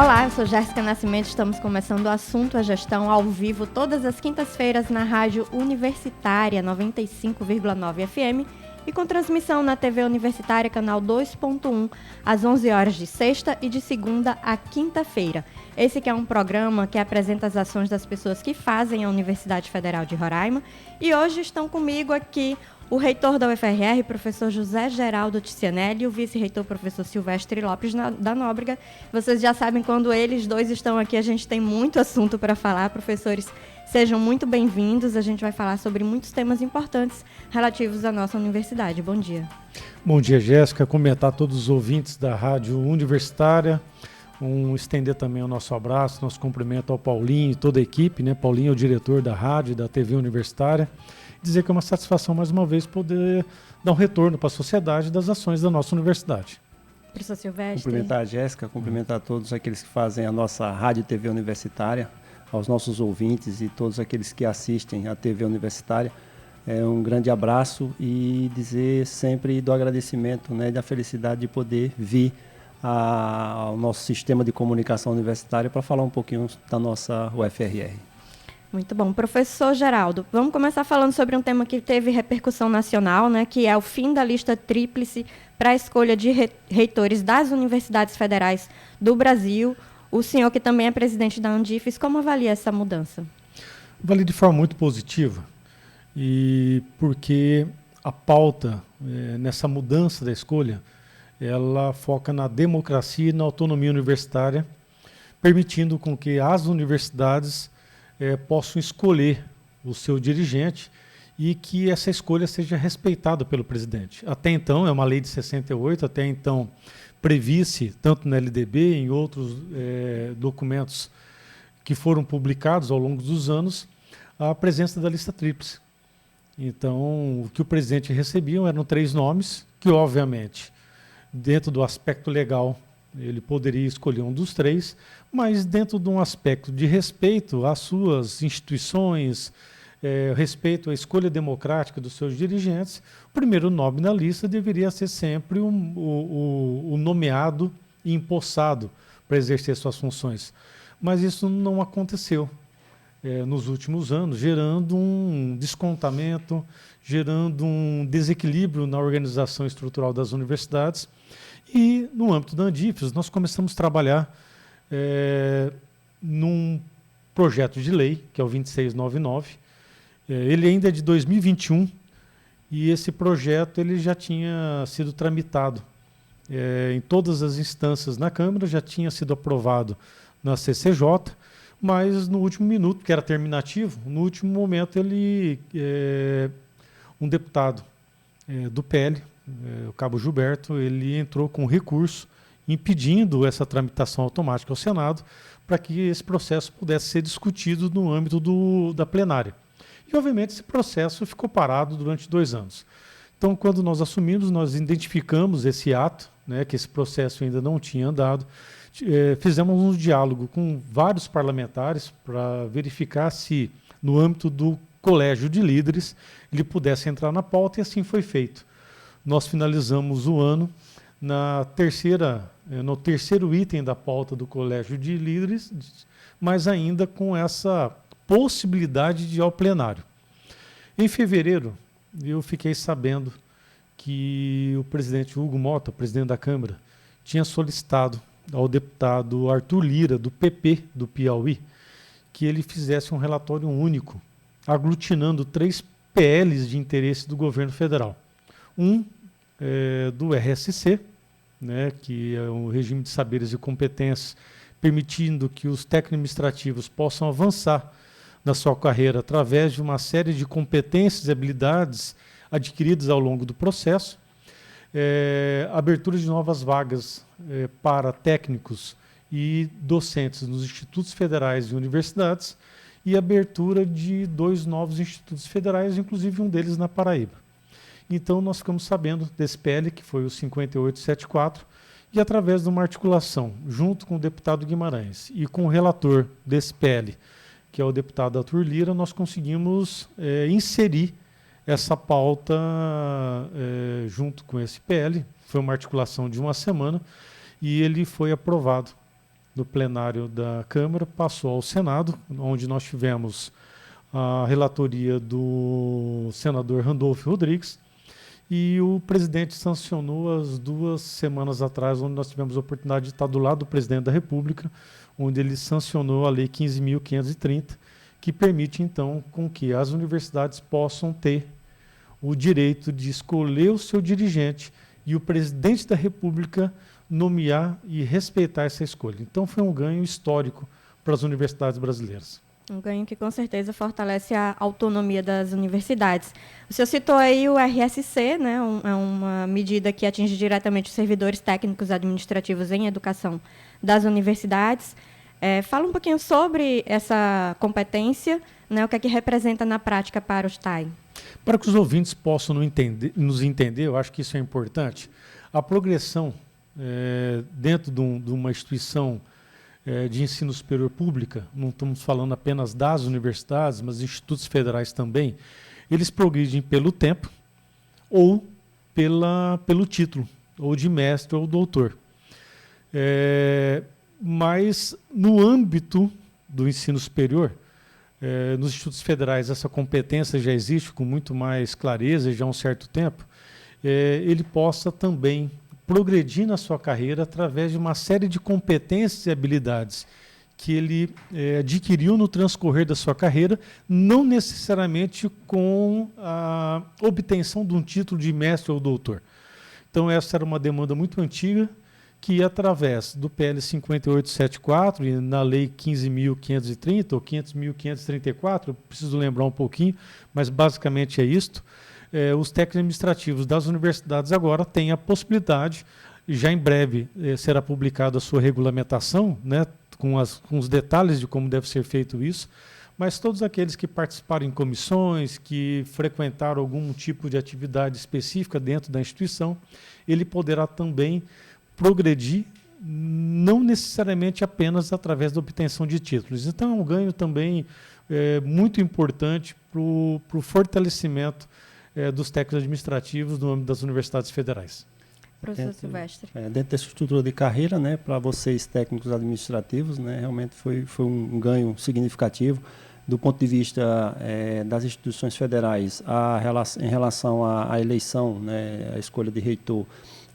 Olá, eu sou Jéssica Nascimento, estamos começando o Assunto a Gestão ao vivo todas as quintas-feiras na Rádio Universitária 95,9 FM e com transmissão na TV Universitária canal 2.1 às 11 horas de sexta e de segunda a quinta-feira. Esse que é um programa que apresenta as ações das pessoas que fazem a Universidade Federal de Roraima e hoje estão comigo aqui o reitor da UFRR, professor José Geraldo Ticianelli, e o vice-reitor, professor Silvestre Lopes da Nóbrega. Vocês já sabem, quando eles dois estão aqui, a gente tem muito assunto para falar. Professores, sejam muito bem-vindos. A gente vai falar sobre muitos temas importantes relativos à nossa universidade. Bom dia. Bom dia, Jéssica. Comentar a todos os ouvintes da Rádio Universitária. Estender também o nosso abraço, nosso cumprimento ao Paulinho e toda a equipe, né? Paulinho é o diretor da rádio e da TV Universitária. Dizer que é uma satisfação, mais uma vez, poder dar um retorno para a sociedade das ações da nossa universidade. Professor Silvestre. Cumprimentar a Jéssica, cumprimentar todos aqueles que fazem a nossa Rádio TV Universitária, aos nossos ouvintes e todos aqueles que assistem à TV Universitária. Um grande abraço e dizer sempre do agradecimento, né, da felicidade de poder vir ao nosso sistema de comunicação universitária para falar um pouquinho da nossa UFRR. Muito bom. Professor Geraldo, vamos começar falando sobre um tema que teve repercussão nacional, né, que é o fim da lista tríplice para a escolha de reitores das universidades federais do Brasil. O senhor, que também é presidente da Andifes, como avalia essa mudança? Avalia de forma muito positiva, e porque a pauta nessa mudança da escolha, ela foca na democracia e na autonomia universitária, permitindo com que as universidades possam escolher o seu dirigente e que essa escolha seja respeitada pelo presidente. Até então, é uma lei de 68, até então previsse, tanto na LDB e em outros documentos que foram publicados ao longo dos anos, a presença da lista tríplice. Então, o que o presidente recebia eram 3 nomes, que obviamente, dentro do aspecto legal, ele poderia escolher um dos 3, mas dentro de um aspecto de respeito às suas instituições, respeito à escolha democrática dos seus dirigentes, o primeiro nome na lista deveria ser sempre o nomeado e empossado para exercer suas funções. Mas isso não aconteceu nos últimos anos, gerando um descontamento, gerando um desequilíbrio na organização estrutural das universidades. E, no âmbito da Andifes, nós começamos a trabalhar num projeto de lei, que é o 2699. Ele ainda é de 2021 e esse projeto ele já tinha sido tramitado em todas as instâncias na Câmara, já tinha sido aprovado na CCJ, mas no último minuto, que era terminativo, no último momento um deputado do PL, o Cabo Gilberto, ele entrou com recurso impedindo essa tramitação automática ao Senado para que esse processo pudesse ser discutido no âmbito da plenária. E, obviamente, esse processo ficou parado durante 2 anos. Então, quando nós assumimos, nós identificamos esse ato, né, que esse processo ainda não tinha andado, fizemos um diálogo com vários parlamentares para verificar se, no âmbito do colégio de líderes, ele pudesse entrar na pauta, e assim foi feito. Nós finalizamos o ano no terceiro item da pauta do Colégio de Líderes, mas ainda com essa possibilidade de ir ao plenário. Em fevereiro, eu fiquei sabendo que o presidente Hugo Mota, presidente da Câmara, tinha solicitado ao deputado Arthur Lira, do PP do Piauí, que ele fizesse um relatório único, aglutinando 3 PLs de interesse do governo federal. Do RSC, né, que é o regime de saberes e competências, permitindo que os técnicos administrativos possam avançar na sua carreira através de uma série de competências e habilidades adquiridas ao longo do processo, abertura de novas vagas para técnicos e docentes nos institutos federais e universidades, e abertura de 2 novos institutos federais, inclusive um deles na Paraíba. Então, nós ficamos sabendo desse PL, que foi o 5874, e através de uma articulação, junto com o deputado Guimarães e com o relator desse PL, que é o deputado Arthur Lira, nós conseguimos inserir essa pauta junto com esse PL. Foi uma articulação de 1 semana e ele foi aprovado do plenário da Câmara, passou ao Senado, onde nós tivemos a relatoria do senador Randolfo Rodrigues, e o presidente sancionou as 2 semanas atrás, onde nós tivemos a oportunidade de estar do lado do presidente da República, onde ele sancionou a Lei 15.530, que permite, então, com que as universidades possam ter o direito de escolher o seu dirigente e o presidente da República nomear e respeitar essa escolha. Então, foi um ganho histórico para as universidades brasileiras. Um ganho que, com certeza, fortalece a autonomia das universidades. O senhor citou aí o RSC, né? É uma medida que atinge diretamente os servidores técnicos administrativos em educação das universidades. Fala um pouquinho sobre essa competência, né? O que é que representa na prática para os TAI. Para que os ouvintes possam nos entender, eu acho que isso é importante. A progressão dentro de uma instituição de ensino superior pública, não estamos falando apenas das universidades, mas institutos federais também, eles progridem pelo tempo ou pelo título, ou de mestre ou doutor. Mas no âmbito do ensino superior, nos institutos federais essa competência já existe com muito mais clareza já há um certo tempo, ele possa também progredir na sua carreira através de uma série de competências e habilidades que ele adquiriu no transcorrer da sua carreira, não necessariamente com a obtenção de um título de mestre ou doutor. Então essa era uma demanda muito antiga, que através do PL 5874 e na Lei 15.530 ou 15.534, preciso lembrar um pouquinho, mas basicamente é isto, os técnicos administrativos das universidades agora têm a possibilidade, já em breve será publicada a sua regulamentação, né, com os detalhes de como deve ser feito isso, mas todos aqueles que participaram em comissões, que frequentaram algum tipo de atividade específica dentro da instituição, ele poderá também progredir, não necessariamente apenas através da obtenção de títulos. Então é um ganho também muito importante para o fortalecimento dos técnicos administrativos no âmbito das universidades federais. Professor Silvestre. Dentro dessa estrutura de carreira, né, para vocês técnicos administrativos, né, realmente foi um ganho significativo do ponto de vista das instituições federais, em relação à eleição, né, a escolha de reitor.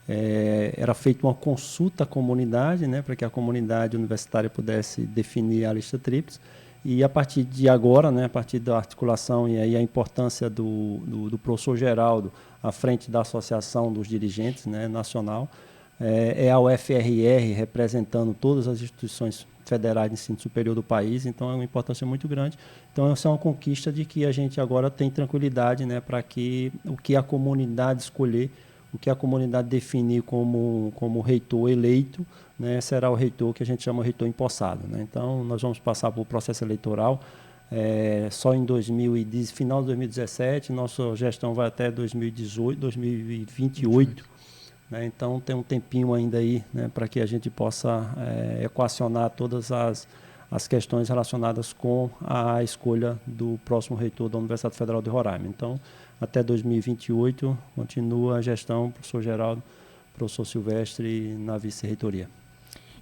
Era feita uma consulta à comunidade, né, para que a comunidade universitária pudesse definir a lista tríplice. E a partir de agora, né, a partir da articulação e aí a importância do professor Geraldo à frente da Associação dos Dirigentes, né, nacional, a UFRR representando todas as instituições federais de ensino superior do país, então é uma importância muito grande. Então essa é uma conquista de que a gente agora tem tranquilidade, né, para que o que a comunidade escolher, o que a comunidade definir como reitor eleito, né, será o reitor que a gente chama de reitor empossado, né? Então, nós vamos passar por processo eleitoral só em final de 2017, nossa gestão vai até 2028, né? Então, tem um tempinho ainda aí, né, para que a gente possa equacionar todas as questões relacionadas com a escolha do próximo reitor da Universidade Federal de Roraima. Então, até 2028, continua a gestão, professor Geraldo, professor Silvestre na vice-reitoria.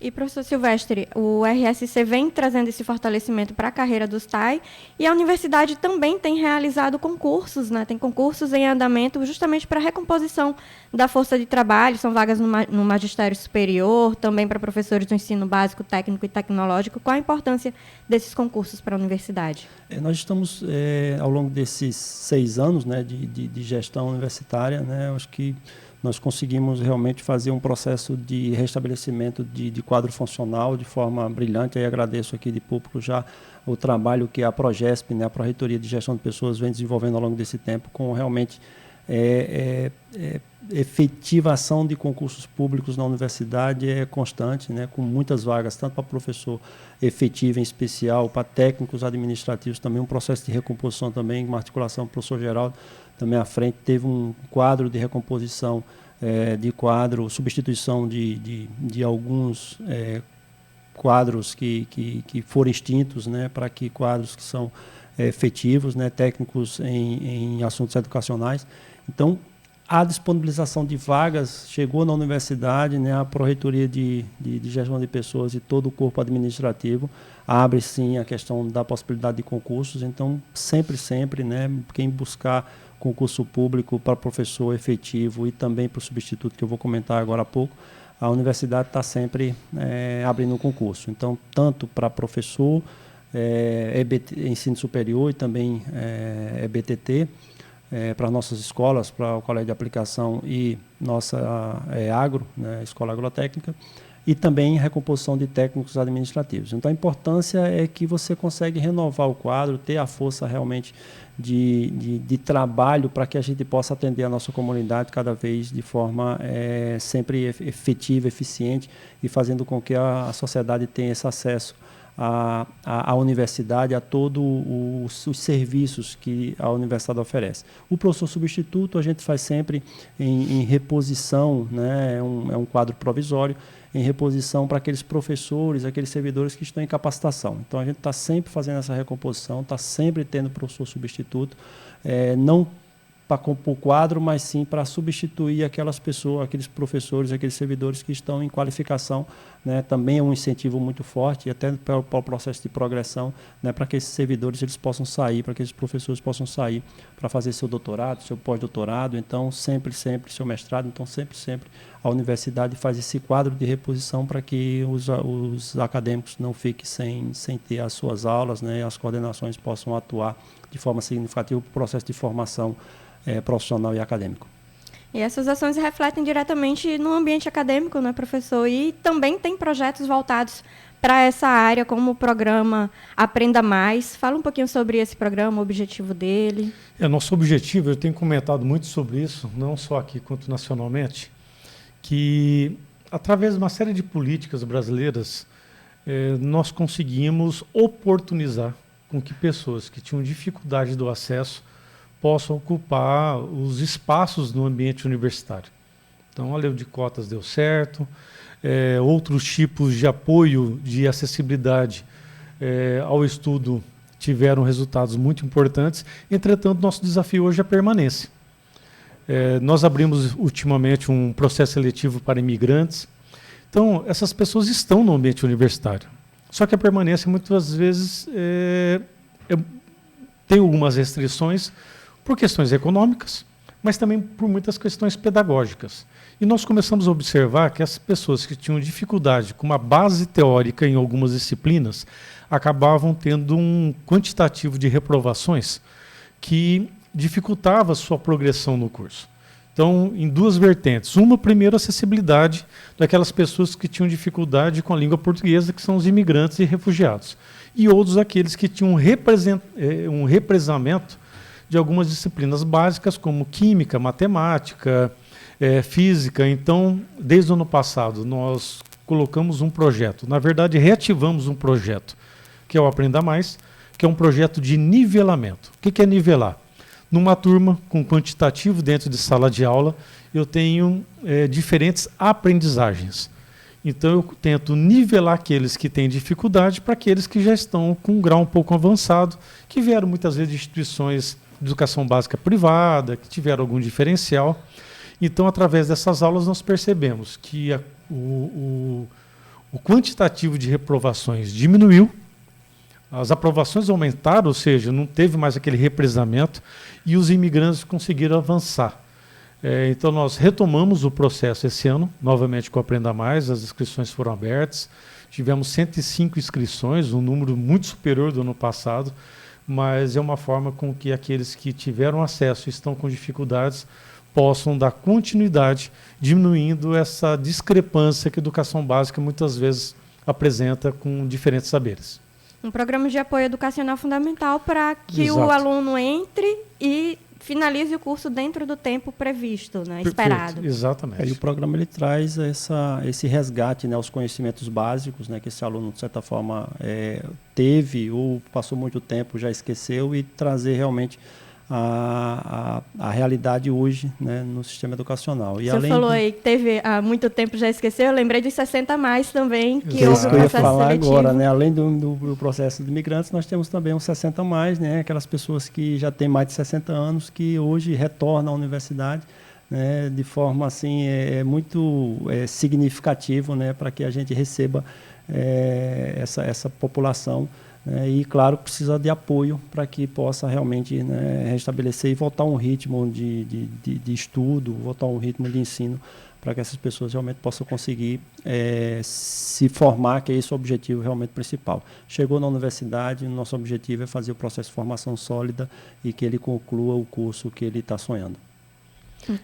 E, professor Silvestre, o RSC vem trazendo esse fortalecimento para a carreira dos TAI e a universidade também tem realizado concursos, né? Tem concursos em andamento justamente para a recomposição da força de trabalho, são vagas no magistério superior, também para professores do ensino básico, técnico e tecnológico. Qual a importância desses concursos para a universidade? Nós estamos, ao longo desses 6 anos, né, de gestão universitária, né, acho que nós conseguimos realmente fazer um processo de restabelecimento de quadro funcional de forma brilhante. Aí agradeço aqui de público já o trabalho que a Progesp, né, a Pró-Reitoria de Gestão de Pessoas, vem desenvolvendo ao longo desse tempo, com realmente efetivação de concursos públicos na universidade constante, né, com muitas vagas, tanto para professor efetivo em especial, para técnicos administrativos também, um processo de recomposição também, uma articulação com o professor Geraldo, também à frente, teve um quadro de recomposição, substituição de alguns quadros que foram extintos, né, para que quadros que são efetivos, né, técnicos em assuntos educacionais. Então, a disponibilização de vagas chegou na universidade, né, a Pró-Reitoria de Gestão de Pessoas e todo o corpo administrativo abre sim a questão da possibilidade de concursos. Então, sempre, né, quem buscar concurso público para professor efetivo e também para o substituto, que eu vou comentar agora há pouco, a universidade está sempre abrindo um concurso. Então, tanto para professor, ensino superior e também EBTT, para nossas escolas, para o Colégio de Aplicação e nossa agro, né, Escola Agrotécnica, e também recomposição de técnicos administrativos. Então, a importância é que você consegue renovar o quadro, ter a força realmente de trabalho para que a gente possa atender a nossa comunidade cada vez de forma sempre efetiva, eficiente e fazendo com que a sociedade tenha esse acesso à universidade, a todos os serviços que a universidade oferece. O professor substituto a gente faz sempre em reposição, né, é um quadro provisório, em reposição para aqueles professores, aqueles servidores que estão em capacitação. Então, a gente está sempre fazendo essa recomposição, está sempre tendo professor substituto, não para compor o quadro, mas sim para substituir aquelas pessoas, aqueles professores, aqueles servidores que estão em qualificação, né? Também é um incentivo muito forte, e até para o processo de progressão, né? Para que esses servidores eles possam sair, para que esses professores possam sair para fazer seu doutorado, seu pós-doutorado, então sempre seu mestrado, então sempre a universidade faz esse quadro de reposição para que os acadêmicos não fiquem sem ter as suas aulas, né? E as coordenações possam atuar de forma significativa no processo de formação profissional e acadêmico. E essas ações refletem diretamente no ambiente acadêmico, né, professor? E também tem projetos voltados para essa área, como o programa Aprenda Mais. Fala um pouquinho sobre esse programa, o objetivo dele. Nosso objetivo, eu tenho comentado muito sobre isso, não só aqui quanto nacionalmente, que através de uma série de políticas brasileiras, nós conseguimos oportunizar com que pessoas que tinham dificuldade do acesso possam ocupar os espaços no ambiente universitário. Então, a lei de cotas deu certo, outros tipos de apoio de acessibilidade ao estudo tiveram resultados muito importantes. Entretanto, nosso desafio hoje é a permanência. Nós abrimos ultimamente um processo seletivo para imigrantes. Então, essas pessoas estão no ambiente universitário. Só que a permanência, muitas vezes, tem algumas restrições, por questões econômicas, mas também por muitas questões pedagógicas. E nós começamos a observar que as pessoas que tinham dificuldade com uma base teórica em algumas disciplinas acabavam tendo um quantitativo de reprovações que dificultava a sua progressão no curso. Então, em duas vertentes. Uma, primeiro, acessibilidade daquelas pessoas que tinham dificuldade com a língua portuguesa, que são os imigrantes e refugiados. E outros, aqueles que tinham um represamento de algumas disciplinas básicas, como química, matemática, física. Então, desde o ano passado, nós colocamos um projeto, na verdade, reativamos um projeto, que é o Aprenda Mais, que é um projeto de nivelamento. O que é nivelar? Numa turma com quantitativo dentro de sala de aula, eu tenho diferentes aprendizagens. Então, eu tento nivelar aqueles que têm dificuldade para aqueles que já estão com um grau um pouco avançado, que vieram muitas vezes de instituições de educação básica privada, que tiveram algum diferencial. Então, através dessas aulas, nós percebemos que o quantitativo de reprovações diminuiu, as aprovações aumentaram, ou seja, não teve mais aquele represamento, e os imigrantes conseguiram avançar. Então, nós retomamos o processo esse ano, novamente com o Aprenda Mais, as inscrições foram abertas, tivemos 105 inscrições, um número muito superior do ano passado, mas é uma forma com que aqueles que tiveram acesso e estão com dificuldades possam dar continuidade, diminuindo essa discrepância que a educação básica muitas vezes apresenta com diferentes saberes. Um programa de apoio educacional fundamental para que Exato. o aluno entre e finalize o curso dentro do tempo previsto, né, esperado. Exatamente. E o programa ele traz esse resgate, né, aos conhecimentos básicos, né, que esse aluno, de certa forma, teve ou passou muito tempo, já esqueceu, e trazer realmente a realidade hoje, né, no sistema educacional. E o senhor falou aí que teve há muito tempo, já esqueceu, eu lembrei dos 60 mais também, que houve o eu ia processo falar seletivo. agora, né? Além do processo de imigrantes, nós temos também os 60 mais, né? Aquelas pessoas que já têm mais de 60 anos, que hoje retornam à universidade, né, de forma assim muito significativa, né, para que a gente receba essa população. E, claro, precisa de apoio para que possa realmente, né, restabelecer e voltar a um ritmo de estudo, voltar a um ritmo de ensino, para que essas pessoas realmente possam conseguir se formar, que é esse o objetivo realmente principal. Chegou na universidade, nosso objetivo é fazer o processo de formação sólida e que ele conclua o curso que ele está sonhando.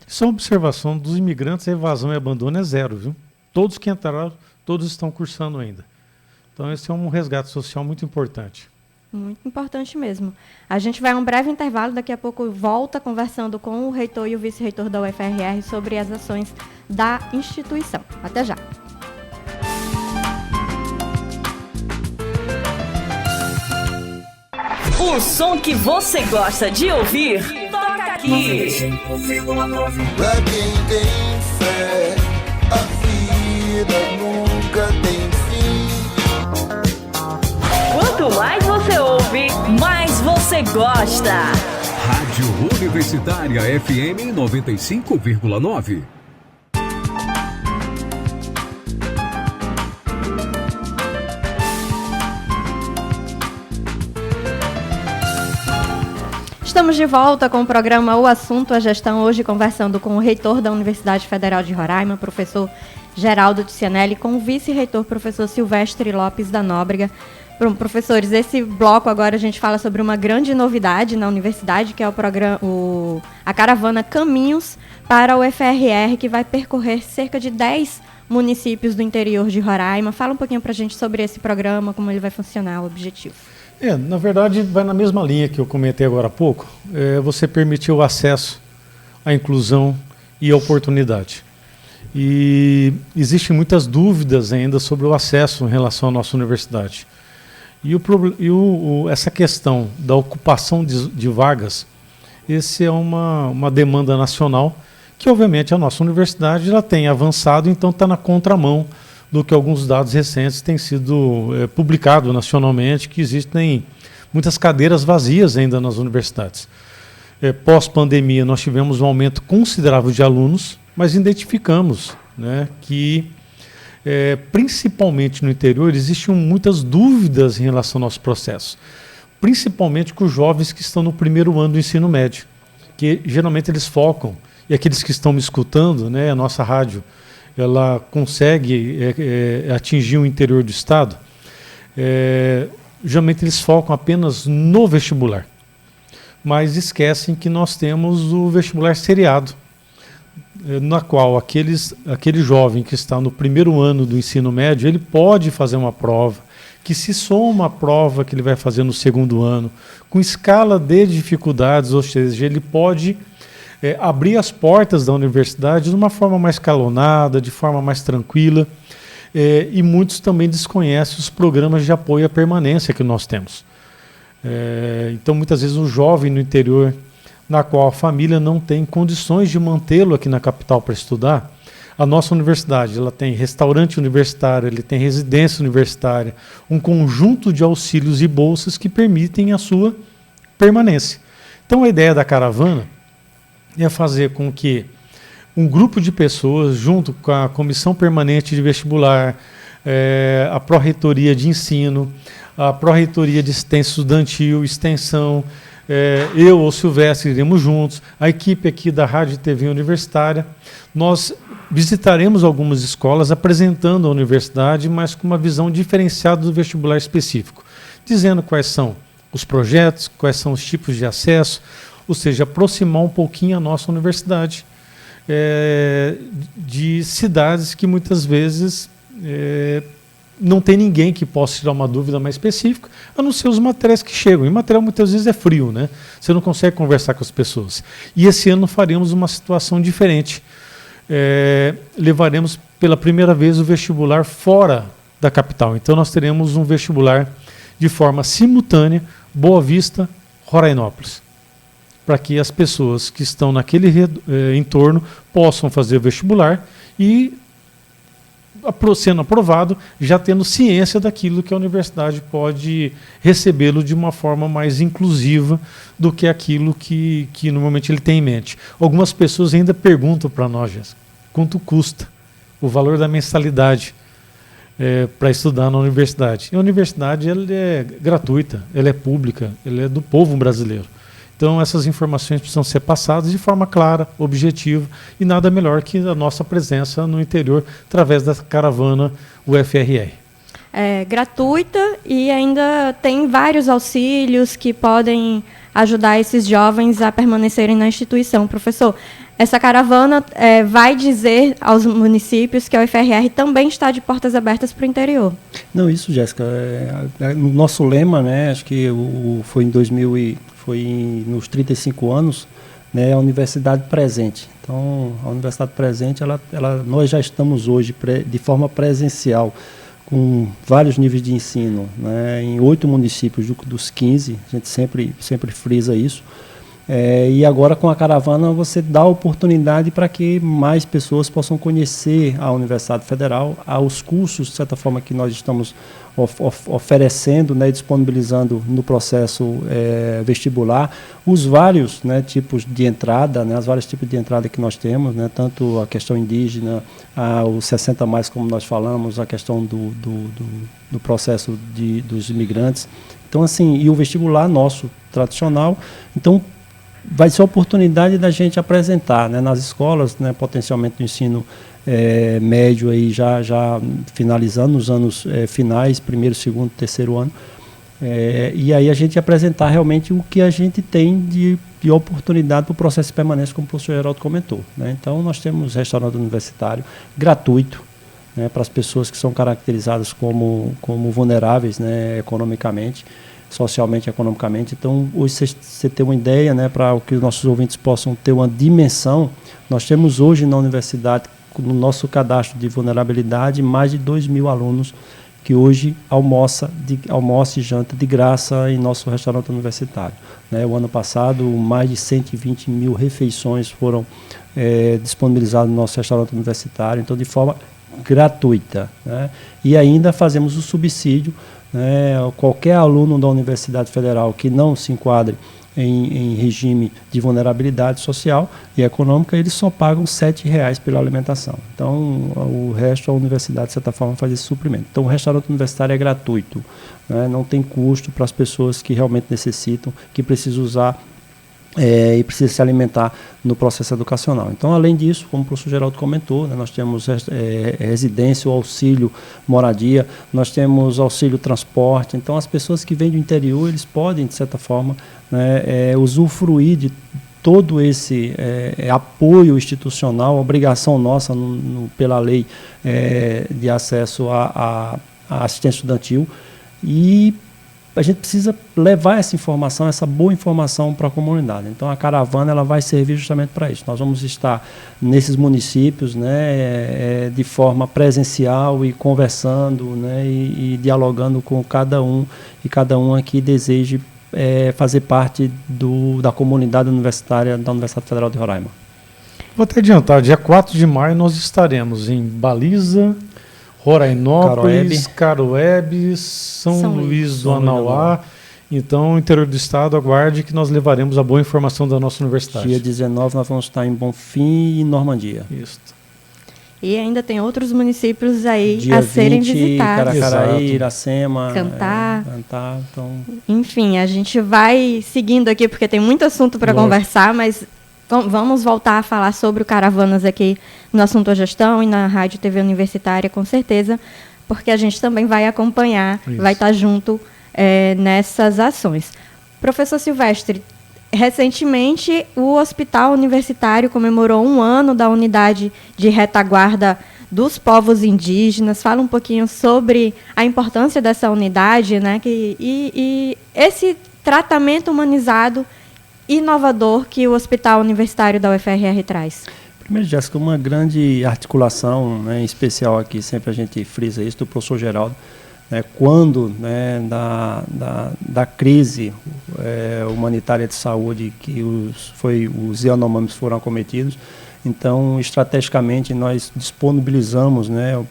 Só uma observação, dos imigrantes, a evasão e abandono é zero, viu? Todos que entraram, todos estão cursando ainda. Então esse é um resgate social muito importante. Muito importante mesmo. A gente vai a um breve intervalo, daqui a pouco volta conversando com o reitor e o vice-reitor da UFRR sobre as ações da instituição. Até já. O som que você gosta de ouvir, toca aqui. Pra quem tem fé, a vida nunca tem fim. Quanto mais você ouve, mais você gosta. Rádio Universitária FM 95,9. Estamos de volta com o programa O Assunto, a Gestão, hoje conversando com o reitor da Universidade Federal de Roraima, professor Geraldo Ticianelli, com o vice-reitor, professor Silvestre Lopes da Nóbrega. Professores, esse bloco agora a gente fala sobre uma grande novidade na universidade, que é a caravana Caminhos para o UFRR, que vai percorrer cerca de 10 municípios do interior de Roraima. Fala um pouquinho para a gente sobre esse programa, como ele vai funcionar, o objetivo. Na verdade, vai na mesma linha que eu comentei agora há pouco. Você permitir o acesso, a inclusão e a oportunidade. E existem muitas dúvidas ainda sobre o acesso em relação à nossa universidade. Essa questão da ocupação de vagas, esse é uma demanda nacional que, obviamente, a nossa universidade já tem avançado, então está na contramão do que alguns dados recentes têm sido publicados nacionalmente, que existem muitas cadeiras vazias ainda nas universidades. Pós-pandemia, nós tivemos um aumento considerável de alunos, mas identificamos, né, que, principalmente no interior, existem muitas dúvidas em relação ao nosso processo, principalmente com os jovens que estão no primeiro ano do ensino médio, que geralmente eles focam, e aqueles que estão me escutando, né, a nossa rádio, ela consegue atingir o interior do estado, geralmente eles focam apenas no vestibular, mas esquecem que nós temos o vestibular seriado, na qual aquele jovem que está no primeiro ano do ensino médio, ele pode fazer uma prova, que se soma a prova que ele vai fazer no segundo ano, com escala de dificuldades, ou seja, ele pode abrir as portas da universidade de uma forma mais escalonada, de forma mais tranquila, e muitos também desconhecem os programas de apoio à permanência que nós temos. Então, muitas vezes, o jovem no interior, na qual a família não tem condições de mantê-lo aqui na capital para estudar, a nossa universidade ela tem restaurante universitário, ele tem residência universitária, um conjunto de auxílios e bolsas que permitem a sua permanência. Então, a ideia da caravana é fazer com que um grupo de pessoas, junto com a Comissão Permanente de Vestibular, a Pró-Reitoria de Ensino, a Pró-Reitoria de Assistência Estudantil, Extensão, eu ou Silvestre iremos juntos, a equipe aqui da Rádio e TV Universitária, nós visitaremos algumas escolas apresentando a universidade, mas com uma visão diferenciada do vestibular específico, dizendo quais são os projetos, quais são os tipos de acesso, ou seja, aproximar um pouquinho a nossa universidade de cidades que muitas vezes não tem ninguém que possa tirar uma dúvida mais específica, a não ser os materiais que chegam. E material muitas vezes é frio, né? Você não consegue conversar com as pessoas. E esse ano faremos uma situação diferente. Levaremos pela primeira vez o vestibular fora da capital. Então nós teremos um vestibular de forma simultânea, Boa Vista, Rorainópolis, para que as pessoas que estão naquele entorno possam fazer o vestibular e sendo aprovado, já tendo ciência daquilo que a universidade pode recebê-lo de uma forma mais inclusiva do que aquilo que normalmente ele tem em mente. Algumas pessoas ainda perguntam para nós, Jéssica, quanto custa o valor da mensalidade para estudar na universidade. E a universidade ela é gratuita, ela é pública, ela é do povo brasileiro. Então, essas informações precisam ser passadas de forma clara, objetiva, e nada melhor que a nossa presença no interior através da caravana UFRR. É gratuita e ainda tem vários auxílios que podem ajudar esses jovens a permanecerem na instituição. Professor, essa caravana vai dizer aos municípios que a UFRR também está de portas abertas para o interior. Não, isso, Jéssica, no nosso lema, né, acho que foi em 2000 foi nos 35 anos, né, a Universidade Presente. Então, a Universidade Presente, nós já estamos hoje de forma presencial, com vários níveis de ensino, né, em 8 municípios dos 15, a gente sempre frisa isso. E agora com a caravana você dá oportunidade para que mais pessoas possam conhecer a Universidade Federal, os cursos, de certa forma, que nós estamos oferecendo, né, disponibilizando no processo vestibular, os vários, né, tipos de entrada, né, os vários tipos de entrada que nós temos, né, tanto a questão indígena, os 60 mais, como nós falamos, a questão do processo dos imigrantes. Então, assim, e o vestibular nosso, tradicional, então, vai ser a oportunidade da gente apresentar, né, nas escolas, né, potencialmente no ensino médio, aí já finalizando os anos finais, primeiro, segundo, terceiro ano, e aí a gente apresentar realmente o que a gente tem de oportunidade para o processo de permanência, como o professor Geraldo comentou, né. Então, nós temos restaurante universitário gratuito, né, para as pessoas que são caracterizadas como vulneráveis, né, economicamente, socialmente e economicamente. Então, hoje você tem uma ideia, né, para que os nossos ouvintes possam ter uma dimensão, nós temos hoje na universidade, no nosso cadastro de vulnerabilidade, mais de 2.000 alunos que hoje almoça e janta de graça em nosso restaurante universitário, né. O ano passado, mais de 120 mil refeições foram disponibilizadas no nosso restaurante universitário, então de forma gratuita, né. E ainda fazemos o subsídio, né, qualquer aluno da Universidade Federal que não se enquadre em regime de vulnerabilidade social e econômica, eles só pagam R$ 7,00 pela alimentação. Então, o resto a universidade, de certa forma, faz esse suprimento. Então, o restaurante universitário é gratuito, né, não tem custo para as pessoas que realmente necessitam, que precisam usar e precisa se alimentar no processo educacional. Então, além disso, como o professor Geraldo comentou, né, nós temos residência, o auxílio moradia, nós temos auxílio transporte. Então, as pessoas que vêm do interior, eles podem, de certa forma, né, usufruir de todo esse apoio institucional, obrigação nossa pela lei de acesso à assistência estudantil, e a gente precisa levar essa informação, essa boa informação para a comunidade. Então, a caravana ela vai servir justamente para isso. Nós vamos estar nesses municípios, né, de forma presencial e conversando, né, e dialogando com cada um, e cada um aqui deseje fazer parte da comunidade universitária da Universidade Federal de Roraima. Vou até adiantar, dia 4 de maio nós estaremos em Baliza, Rorainópolis, Caroebe, São Luís do Anauá. Então, o interior do estado, aguarde que nós levaremos a boa informação da nossa universidade. Dia 19 nós vamos estar em Bonfim e Normandia. Isso. E ainda tem outros municípios aí dia a serem 20, visitados. Caracaraí, Iracema, Cantar. Então... Enfim, a gente vai seguindo aqui, porque tem muito assunto para conversar, mas vamos voltar a falar sobre o Caravanas aqui no Assunto à Gestão e na Rádio TV Universitária, com certeza, porque a gente também vai acompanhar, vai estar junto nessas ações. Professor Silvestre, recentemente o Hospital Universitário comemorou 1 ano da unidade de retaguarda dos povos indígenas. Fala um pouquinho sobre a importância dessa unidade, né, e esse tratamento humanizado inovador que o Hospital Universitário da UFRR traz. Primeiro, Jéssica, uma grande articulação, né, em especial aqui, sempre a gente frisa isso, do professor Geraldo, né, quando, né, da crise humanitária de saúde que os Yanomami foram acometidos, Então, estrategicamente, nós disponibilizamos, né, o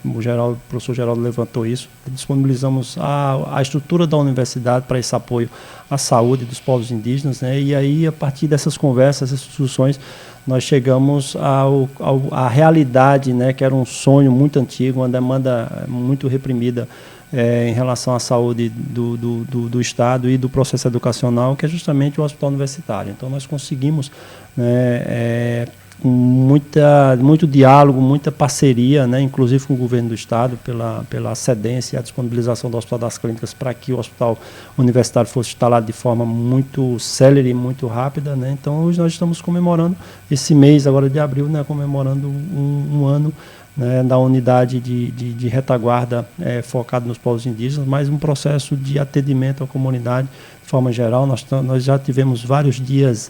professor Geraldo levantou isso, disponibilizamos a estrutura da universidade para esse apoio à saúde dos povos indígenas, né, e aí, a partir dessas conversas, essas discussões, nós chegamos à realidade, né, que era um sonho muito antigo, uma demanda muito reprimida em relação à saúde do Estado e do processo educacional, que é justamente o hospital universitário. Então, nós conseguimos, né, com muito diálogo, muita parceria, né, inclusive com o governo do Estado, pela cedência e a disponibilização do Hospital das Clínicas para que o hospital universitário fosse instalado de forma muito célere e muito rápida, né. Então, hoje nós estamos comemorando, esse mês agora de abril, né, comemorando um ano, né, da unidade de retaguarda focado nos povos indígenas, mas um processo de atendimento à comunidade de forma geral. Nós já tivemos vários dias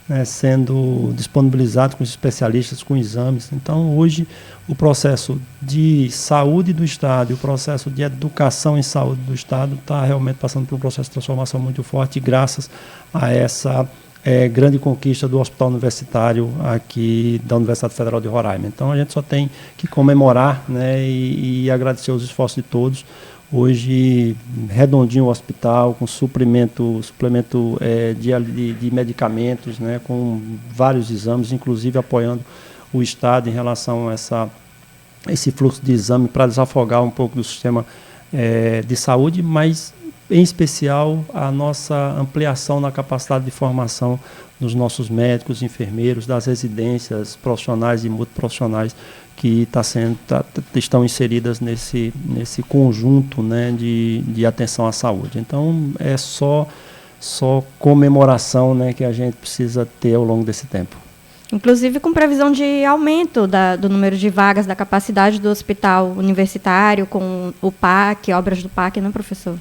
né, sendo disponibilizado com os especialistas, com exames. Então, hoje, o processo de saúde do Estado e o processo de educação em saúde do Estado está realmente passando por um processo de transformação muito forte, graças a essa grande conquista do Hospital Universitário aqui da Universidade Federal de Roraima. Então, a gente só tem que comemorar, né, e agradecer os esforços de todos. Hoje, redondinho o hospital, com suplemento de medicamentos, né, com vários exames, inclusive apoiando o Estado em relação a esse fluxo de exame para desafogar um pouco do sistema de saúde, mas, em especial, a nossa ampliação na capacidade de formação dos nossos médicos, enfermeiros, das residências profissionais e multiprofissionais que estão inseridas nesse conjunto, né, de atenção à saúde. Então, é só comemoração, né, que a gente precisa ter ao longo desse tempo. Inclusive com previsão de aumento do número de vagas, da capacidade do hospital universitário, com o PAC, obras do PAC, né, professor?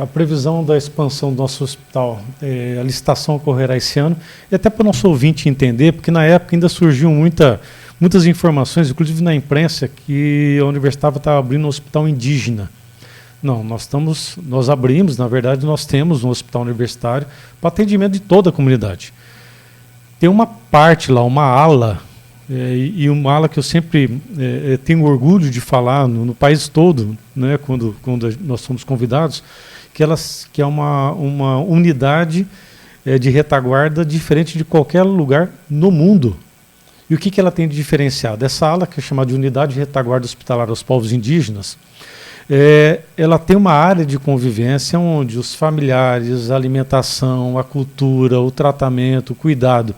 A previsão da expansão do nosso hospital, a licitação ocorrerá esse ano, e até para o nosso ouvinte entender, porque na época ainda surgiu muitas informações, inclusive na imprensa, que a universidade estava abrindo um hospital indígena. Não, nós temos um hospital universitário para atendimento de toda a comunidade. Tem uma parte lá, uma ala, e uma ala que eu sempre tenho orgulho de falar no país todo, né, quando nós somos convidados, que é uma unidade de retaguarda diferente de qualquer lugar no mundo. E o que ela tem de diferenciado? Essa ala, que é chamada de Unidade de Retaguarda Hospitalar aos Povos Indígenas, ela tem uma área de convivência onde os familiares, a alimentação, a cultura, o tratamento, o cuidado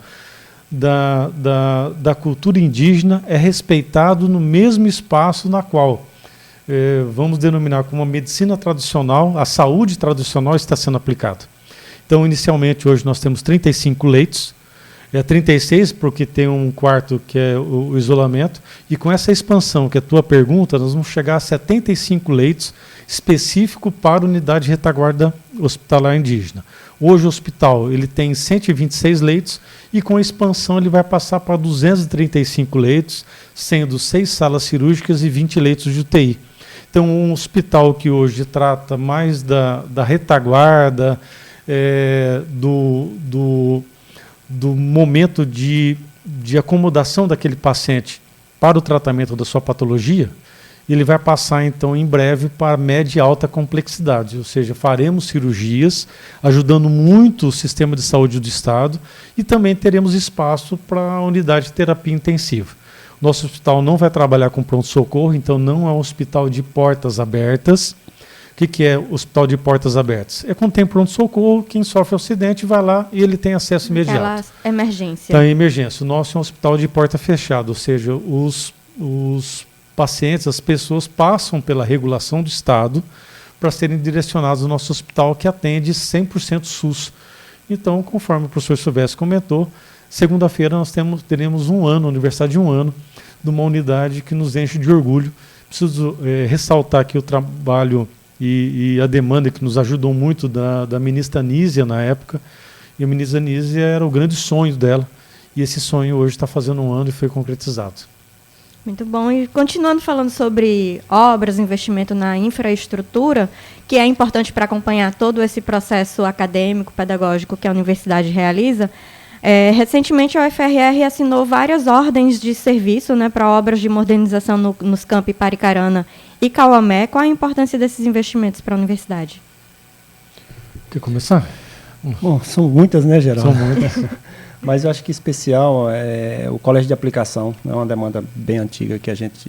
da cultura indígena é respeitado no mesmo espaço na qual vamos denominar como a medicina tradicional, a saúde tradicional está sendo aplicada. Então, inicialmente, hoje nós temos 35 leitos, 36 porque tem um quarto que é o isolamento, e com essa expansão, que é a tua pergunta, nós vamos chegar a 75 leitos específico para a unidade de retaguarda hospitalar indígena. Hoje o hospital ele tem 126 leitos e com a expansão ele vai passar para 235 leitos, sendo 6 salas cirúrgicas e 20 leitos de UTI. Então, um hospital que hoje trata mais da retaguarda, do momento de acomodação daquele paciente para o tratamento da sua patologia, ele vai passar, então, em breve para média e alta complexidade, ou seja, faremos cirurgias, ajudando muito o sistema de saúde do Estado, e também teremos espaço para a unidade de terapia intensiva. Nosso hospital não vai trabalhar com pronto-socorro, então não é um hospital de portas abertas. O que é o hospital de portas abertas? É quando tem pronto-socorro, quem sofre acidente vai lá e ele tem acesso imediato. Aquela emergência. Então, emergência. O nosso é um hospital de porta fechada, ou seja, os pacientes, as pessoas passam pela regulação do Estado para serem direcionados ao nosso hospital, que atende 100% SUS. Então, conforme o professor Silvestre comentou, segunda-feira nós teremos um ano, aniversário de um ano, de uma unidade que nos enche de orgulho. Preciso ressaltar aqui o trabalho e a demanda que nos ajudou muito da ministra Anísia na época. E a ministra Anísia era o grande sonho dela. E esse sonho hoje está fazendo um ano e foi concretizado. Muito bom. E continuando falando sobre obras, investimento na infraestrutura, que é importante para acompanhar todo esse processo acadêmico, pedagógico que a universidade realiza, Recentemente, a UFRR assinou várias ordens de serviço, né, para obras de modernização nos campi Paricarana e Cauamé. Qual a importância desses investimentos para a universidade? Quer começar? Bom, são muitas, né, Geraldo? São muitas. Mas eu acho que especial é o colégio de aplicação. É uma demanda bem antiga que a gente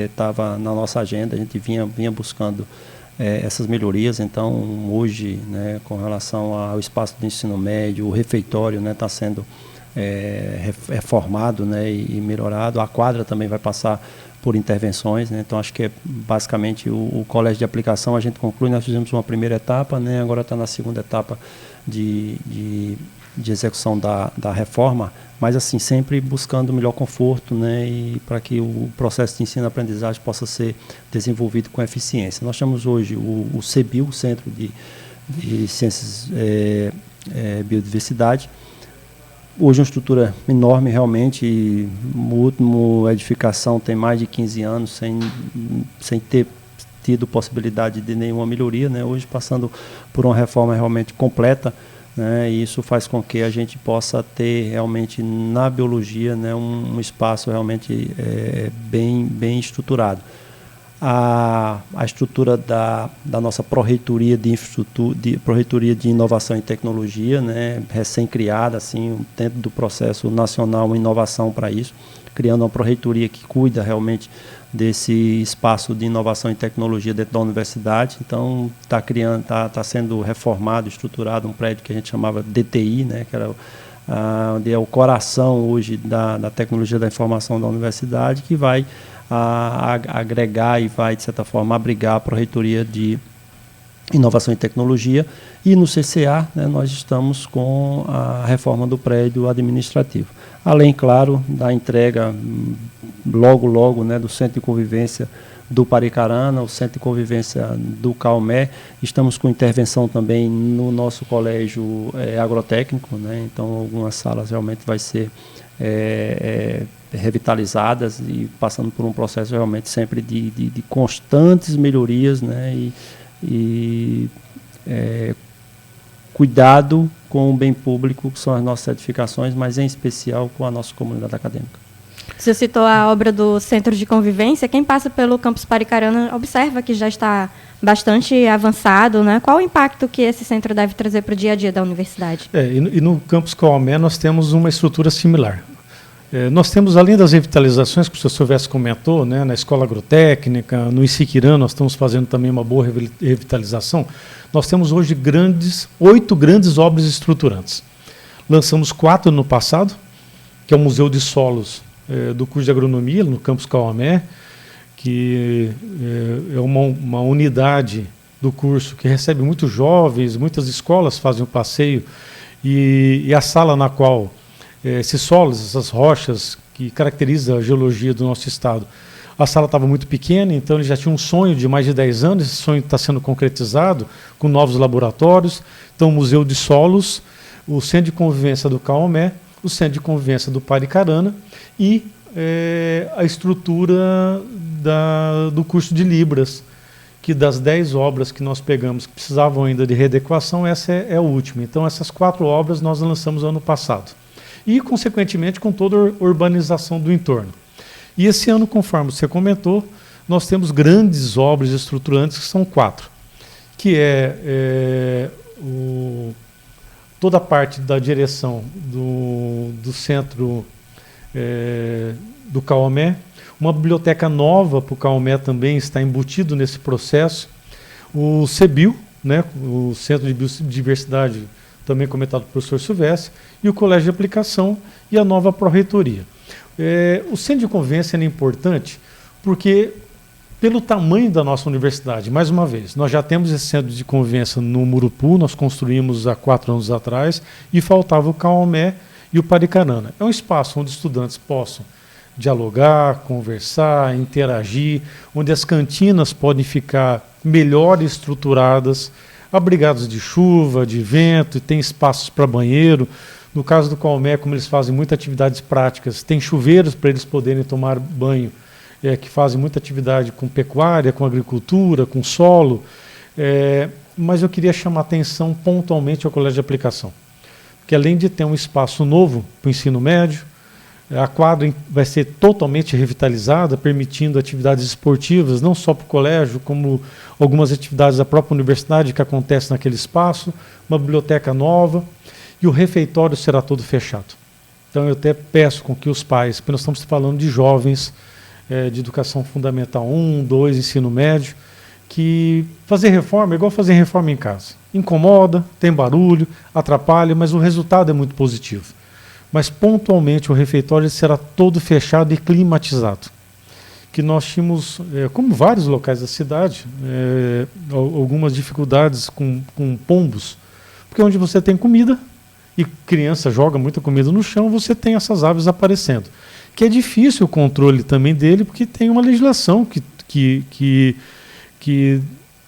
estava na nossa agenda, a gente vinha buscando essas melhorias. Então, hoje, né, com relação ao espaço de ensino médio, o refeitório está sendo reformado, né, e melhorado. A quadra também vai passar por intervenções, né? Então, acho que é basicamente o colégio de aplicação. A gente conclui, nós fizemos uma primeira etapa, né, agora está na segunda etapa de execução da reforma, mas assim, sempre buscando o melhor conforto, né, e para que o processo de ensino-aprendizagem possa ser desenvolvido com eficiência. Nós temos hoje o CBio, Centro de Ciências Biodiversidade, hoje uma estrutura enorme realmente, e a última edificação tem mais de 15 anos sem ter tido possibilidade de nenhuma melhoria, né, hoje passando por uma reforma realmente completa, né, e isso faz com que a gente possa ter realmente na biologia, né, um espaço realmente bem estruturado. A estrutura da nossa Pró-Reitoria de Infraestrutura, Pró-Reitoria de Inovação e Tecnologia, né, recém-criada, assim, dentro do processo nacional, uma inovação para isso, criando uma Pró-Reitoria que cuida realmente desse espaço de inovação e tecnologia dentro da universidade. Então, está sendo reformado, estruturado um prédio que a gente chamava DTI, né, que era onde é o coração hoje da tecnologia da informação da universidade, que vai agregar e vai, de certa forma, abrigar a Pró-Reitoria de Inovação e Tecnologia. E no CCA, né, nós estamos com a reforma do prédio administrativo. Além, claro, da entrega logo, né, do Centro de Convivência do Paricarana, o Centro de Convivência do Cauamé. Estamos com intervenção também no nosso colégio agrotécnico, né, então algumas salas realmente vai ser revitalizadas e passando por um processo realmente sempre de constantes melhorias, né, e cuidado com o bem público, que são as nossas edificações, mas em especial com a nossa comunidade acadêmica. Você citou a obra do Centro de Convivência. Quem passa pelo campus Paricarana observa que já está bastante avançado, né? Qual o impacto que esse centro deve trazer para o dia a dia da universidade? E no campus Cauamé nós temos uma estrutura similar. Nós temos, além das revitalizações que o professor Vess comentou, né, na Escola Agrotécnica, no Isiquirã, nós estamos fazendo também uma boa revitalização. Nós temos hoje 8 grandes obras estruturantes. Lançamos 4 no passado, que é o Museu de Solos do curso de Agronomia, no campus Cauamé, que é uma unidade do curso que recebe muitos jovens, muitas escolas fazem o passeio, e a sala na qual esses solos, essas rochas que caracterizam a geologia do nosso estado, a sala estava muito pequena, então ele já tinha um sonho de mais de 10 anos, esse sonho está sendo concretizado com novos laboratórios. Então, o Museu de Solos, o Centro de Convivência do Cauamé, o Centro de Convivência do Paricarana e a estrutura do curso de Libras, que das 10 obras que nós pegamos, que precisavam ainda de readequação, essa é a última. Então, essas 4 obras nós lançamos ano passado. E, consequentemente, com toda a urbanização do entorno. E esse ano, conforme você comentou, nós temos grandes obras estruturantes, que são 4, que toda a parte da direção do centro do Cauamé, uma biblioteca nova para o Cauamé também está embutido nesse processo, o CBio, né, o Centro de Biodiversidade, também comentado pelo professor Silvestre, e o Colégio de Aplicação e a nova Pró-Reitoria. O Centro de Convivência é importante porque, pelo tamanho da nossa universidade, mais uma vez, nós já temos esse Centro de Convivência no Murupu, nós construímos há 4 anos atrás, e faltava o Cauamé e o Paricarana. É um espaço onde estudantes possam dialogar, conversar, interagir, onde as cantinas podem ficar melhor estruturadas, abrigados de chuva, de vento, e tem espaços para banheiro. No caso do Cauamé, como eles fazem muitas atividades práticas, tem chuveiros para eles poderem tomar banho, que fazem muita atividade com pecuária, com agricultura, com solo. Mas eu queria chamar a atenção pontualmente ao Colégio de Aplicação. que além de ter um espaço novo para o ensino médio, a quadra vai ser totalmente revitalizada, permitindo atividades esportivas, não só para o colégio, como algumas atividades da própria universidade que acontecem naquele espaço, uma biblioteca nova, e o refeitório será todo fechado. Então eu até peço com que os pais, porque nós estamos falando de jovens de educação fundamental 1, 2, ensino médio, que fazer reforma é igual fazer reforma em casa. Incomoda, tem barulho, atrapalha, mas o resultado é muito positivo. Mas pontualmente o refeitório será todo fechado e climatizado. Que nós tínhamos, como vários locais da cidade, algumas dificuldades com pombos, porque onde você tem comida e criança joga muita comida no chão, você tem essas aves aparecendo. Que é difícil o controle também dele, porque tem uma legislação que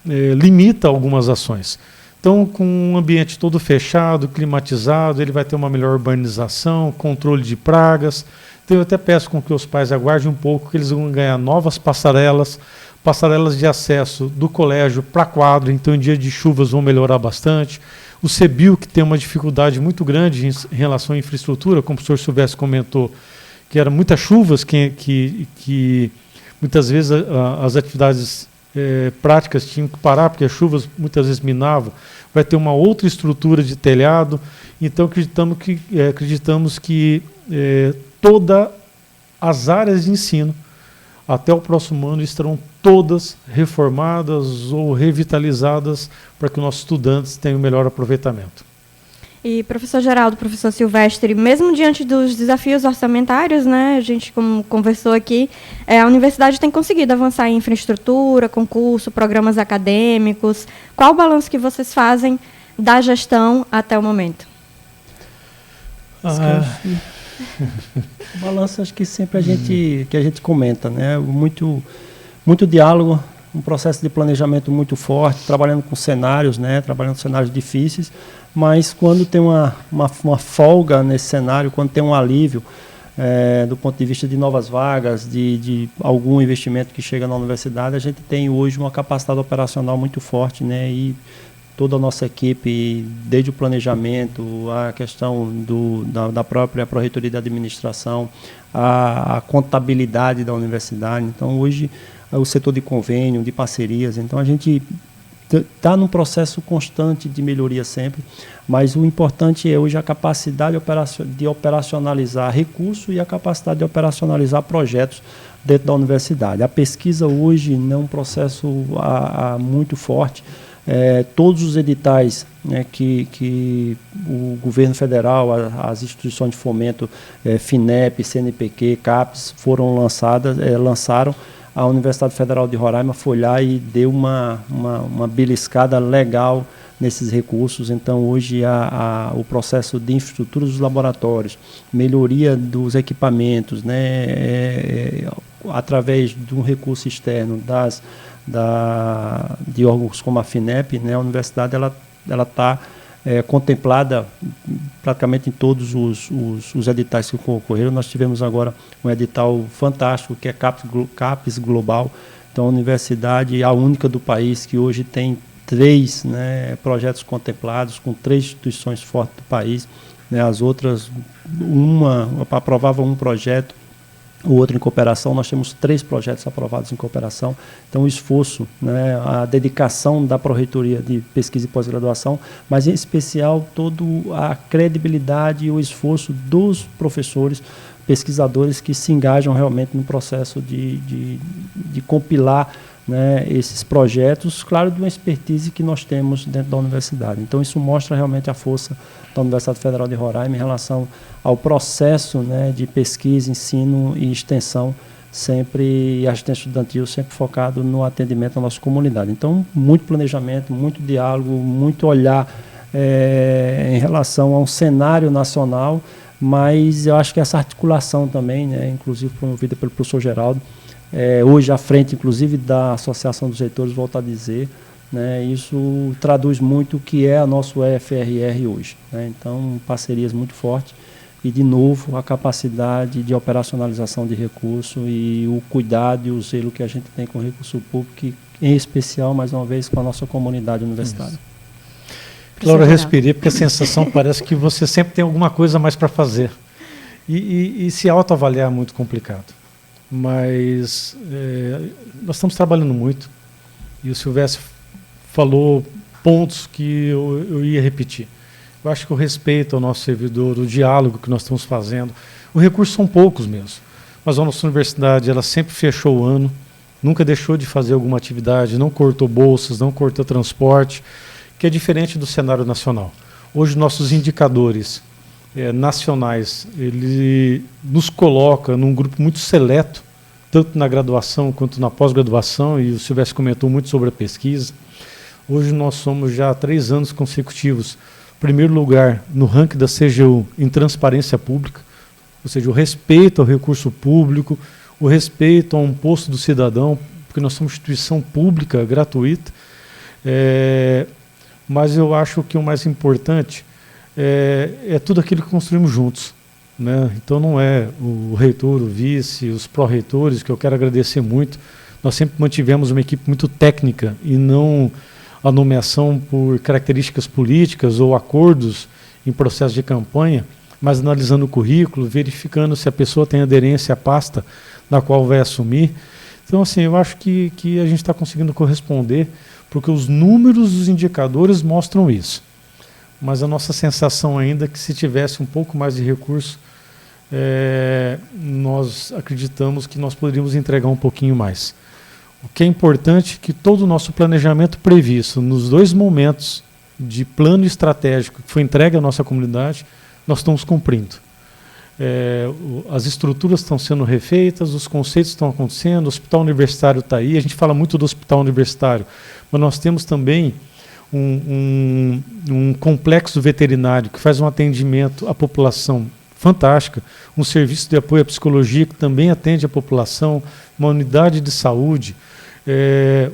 limita algumas ações. Então, com um ambiente todo fechado, climatizado, ele vai ter uma melhor urbanização, controle de pragas. Então, eu até peço com que os pais aguardem um pouco, que eles vão ganhar novas passarelas de acesso do colégio para a quadra, então em dia de chuvas vão melhorar bastante. O CEBIL, que tem uma dificuldade muito grande em relação à infraestrutura, como o professor Silvestre comentou, que eram muitas chuvas, que muitas vezes as atividades práticas tinham que parar, porque as chuvas muitas vezes minavam. Vai ter uma outra estrutura de telhado, então acreditamos que todas as áreas de ensino, até o próximo ano, estarão todas reformadas ou revitalizadas para que nossos estudantes tenham melhor aproveitamento. E, professor Geraldo, professor Silvestre, mesmo diante dos desafios orçamentários, né, a gente, como conversou aqui, a universidade tem conseguido avançar em infraestrutura, concurso, programas acadêmicos. Qual o balanço que vocês fazem da gestão até o momento? O balanço, acho que sempre a gente comenta, né? Muito diálogo, um processo de planejamento muito forte, trabalhando com cenários, né? Trabalhando com cenários difíceis, mas quando tem uma folga nesse cenário, quando tem um alívio do ponto de vista de novas vagas, de algum investimento que chega na universidade, a gente tem hoje uma capacidade operacional muito forte, né? E toda a nossa equipe, desde o planejamento, a questão da própria Pró-Reitoria de Administração, a contabilidade da universidade. Então, hoje, o setor de convênio, de parcerias, então a gente está num processo constante de melhoria sempre, mas o importante é hoje a capacidade de operacionalizar recursos e a capacidade de operacionalizar projetos dentro da universidade. A pesquisa hoje não é um processo muito forte. Todos os editais, né, que o governo federal, as instituições de fomento, FINEP, CNPq, CAPES, lançaram. A Universidade Federal de Roraima foi lá e deu uma beliscada legal nesses recursos. Então, hoje, o processo de infraestrutura dos laboratórios, melhoria dos equipamentos, né, através de um recurso externo de órgãos como a FINEP, né, a universidade ela está contemplada praticamente em todos os editais que concorreram. Nós tivemos agora um edital fantástico, que é CAPES Global. Então, a universidade é a única do país que hoje tem 3, né, projetos contemplados, com 3 instituições fortes do país. Né, as outras, uma aprovava um projeto, o outro em cooperação. Nós temos 3 projetos aprovados em cooperação. Então, o esforço, né, a dedicação da Pró-Reitoria de Pesquisa e Pós-Graduação, mas em especial toda a credibilidade e o esforço dos professores, pesquisadores que se engajam realmente no processo de compilar, né, esses projetos, claro, de uma expertise que nós temos dentro da universidade. Então, isso mostra realmente a força da Universidade Federal de Roraima em relação ao processo, né, de pesquisa, ensino e extensão, sempre, e assistência estudantil, sempre focado no atendimento à nossa comunidade. Então, muito planejamento, muito diálogo, muito olhar em relação a um cenário nacional, mas eu acho que essa articulação também, né, inclusive promovida pelo professor Geraldo, hoje à frente, inclusive, da Associação dos Reitores, volto a dizer, né, isso traduz muito o que é a nosso EFRR hoje. Né? Então, parcerias muito fortes e, de novo, a capacidade de operacionalização de recurso e o cuidado e o zelo que a gente tem com o recurso público, em especial, mais uma vez, com a nossa comunidade universitária. Laura, respirei, porque a sensação parece que você sempre tem alguma coisa mais para fazer. E se autoavaliar é muito complicado. Mas nós estamos trabalhando muito. E o Silvestre falou pontos que eu ia repetir. Eu acho que o respeito ao nosso servidor, o diálogo que nós estamos fazendo, os recursos são poucos mesmo. Mas a nossa universidade, ela sempre fechou o ano, nunca deixou de fazer alguma atividade, não cortou bolsas, não cortou transporte, que é diferente do cenário nacional. Hoje, nossos indicadores nacionais, ele nos coloca num grupo muito seleto, tanto na graduação quanto na pós-graduação, e o Silvestre comentou muito sobre a pesquisa. Hoje nós somos já há 3 anos consecutivos primeiro lugar no ranking da CGU em transparência pública, ou seja, o respeito ao recurso público, o respeito a um posto do cidadão, porque nós somos instituição pública, gratuita. Mas eu acho que o mais importante é tudo aquilo que construímos juntos, né? Então não é o reitor, o vice, os pró-reitores, que eu quero agradecer muito. Nós sempre mantivemos uma equipe muito técnica e não a nomeação por características políticas ou acordos em processo de campanha, mas analisando o currículo, verificando se a pessoa tem aderência à pasta na qual vai assumir. Então, assim, eu acho que a gente está conseguindo corresponder, porque os números, os indicadores mostram isso. Mas a nossa sensação ainda é que se tivesse um pouco mais de recurso, nós acreditamos que nós poderíamos entregar um pouquinho mais. O que é importante é que todo o nosso planejamento previsto nos 2 momentos de plano estratégico que foi entregue à nossa comunidade, nós estamos cumprindo. As estruturas estão sendo refeitas, os conceitos estão acontecendo, o hospital universitário está aí, a gente fala muito do hospital universitário, mas nós temos também um complexo veterinário que faz um atendimento à população fantástica, um serviço de apoio à psicologia que também atende a população, uma unidade de saúde,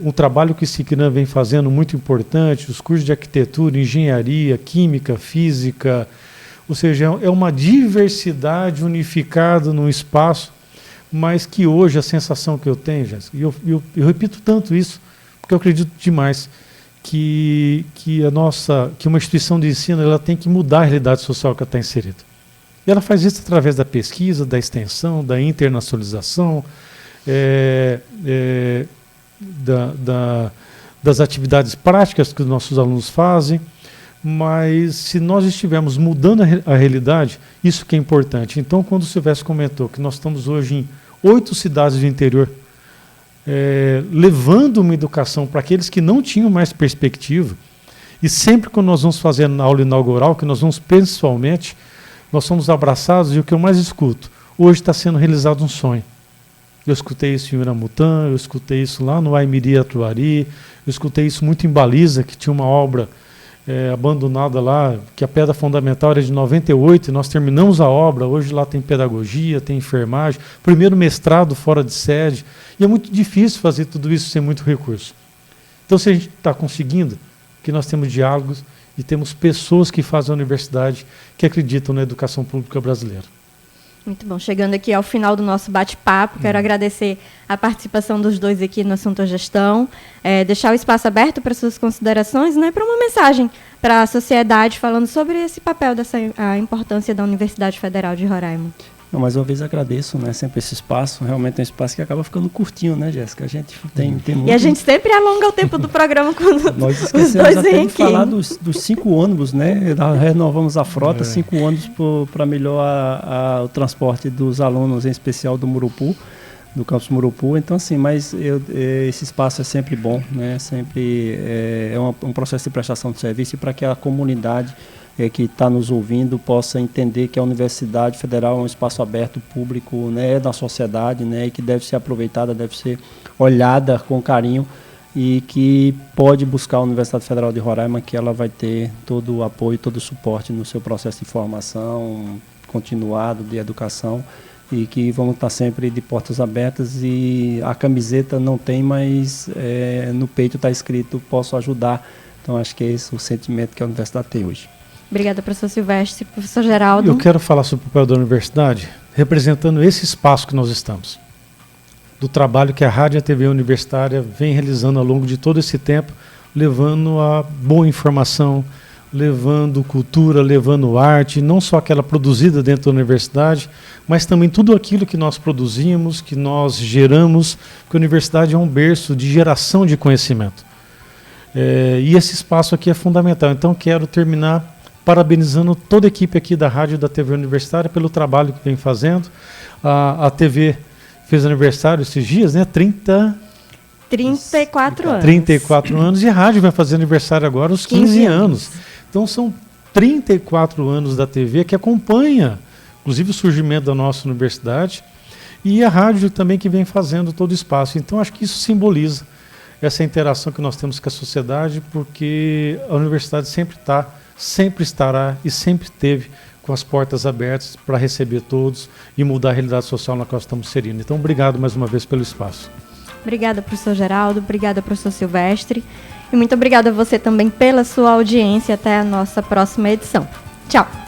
um trabalho que o Siquinã vem fazendo muito importante, os cursos de arquitetura, engenharia, química, física, ou seja, é uma diversidade unificada num espaço, mas que hoje a sensação que eu tenho, Jéssica, e eu repito tanto isso, porque eu acredito demais que uma instituição de ensino ela tem que mudar a realidade social que ela está inserida. E ela faz isso através da pesquisa, da extensão, da internacionalização, das atividades práticas que os nossos alunos fazem. Mas se nós estivermos mudando a realidade, isso que é importante. Então, quando o Silvestre comentou que nós estamos hoje em 8 cidades do interior, levando uma educação para aqueles que não tinham mais perspectiva, e sempre quando nós vamos fazer na aula inaugural, que nós vamos pessoalmente, nós somos abraçados, e o que eu mais escuto, hoje está sendo realizado um sonho. Eu escutei isso em Uramutã, eu escutei isso lá no Aimiri Atuari, eu escutei isso muito em Baliza, que tinha uma obra abandonada lá, que a pedra fundamental era de 98, e nós terminamos a obra, hoje lá tem pedagogia, tem enfermagem, primeiro mestrado fora de sede, e é muito difícil fazer tudo isso sem muito recurso. Então, se a gente está conseguindo, que nós temos diálogos e temos pessoas que fazem a universidade que acreditam na educação pública brasileira. Muito bom. Chegando aqui ao final do nosso bate-papo, quero agradecer a participação dos dois aqui no Assunto Gestão, deixar o espaço aberto para suas considerações, né, para uma mensagem para a sociedade falando sobre esse papel, a importância da Universidade Federal de Roraima. Não, mais uma vez agradeço, né, sempre esse espaço, realmente é um espaço que acaba ficando curtinho, né, Jéssica? A gente tem muito... E a gente sempre alonga o tempo do programa quando nós os esquecemos dois até vêm de aqui. falar dos 5 ônibus, né? Renovamos a frota, 5 ônibus para melhorar o transporte dos alunos, em especial do Murupu, do campus Murupu. Então, assim, mas esse espaço é sempre bom, né? Sempre um processo de prestação de serviço para que a comunidade que está nos ouvindo possa entender que a Universidade Federal é um espaço aberto, público, né, da sociedade, né, e que deve ser aproveitada, deve ser olhada com carinho e que pode buscar a Universidade Federal de Roraima, que ela vai ter todo o apoio, todo o suporte no seu processo de formação continuado, de educação, e que vamos estar sempre de portas abertas. E a camiseta não tem, mas no peito está escrito "posso ajudar". Então acho que é esse o sentimento que a universidade tem hoje. Obrigada, professor Silvestre. Professor Geraldo. Eu quero falar sobre o papel da universidade, representando esse espaço que nós estamos, do trabalho que a Rádio e a TV Universitária vem realizando ao longo de todo esse tempo, levando a boa informação, levando cultura, levando arte, não só aquela produzida dentro da universidade, mas também tudo aquilo que nós produzimos, que nós geramos, porque a universidade é um berço de geração de conhecimento. E esse espaço aqui é fundamental. Então quero terminar parabenizando toda a equipe aqui da Rádio da TV Universitária pelo trabalho que vem fazendo. A TV fez aniversário esses dias, né? 34 anos. 34 anos, e a rádio vai fazer aniversário agora aos 15 anos. Então são 34 anos da TV que acompanha, inclusive, o surgimento da nossa universidade, e a rádio também que vem fazendo todo o espaço. Então acho que isso simboliza essa interação que nós temos com a sociedade, porque a universidade sempre está, sempre estará e sempre teve com as portas abertas para receber todos e mudar a realidade social na qual estamos inserindo. Então, obrigado mais uma vez pelo espaço. Obrigada, professor Geraldo, obrigada, professor Silvestre, e muito obrigada a você também pela sua audiência. Até a nossa próxima edição. Tchau!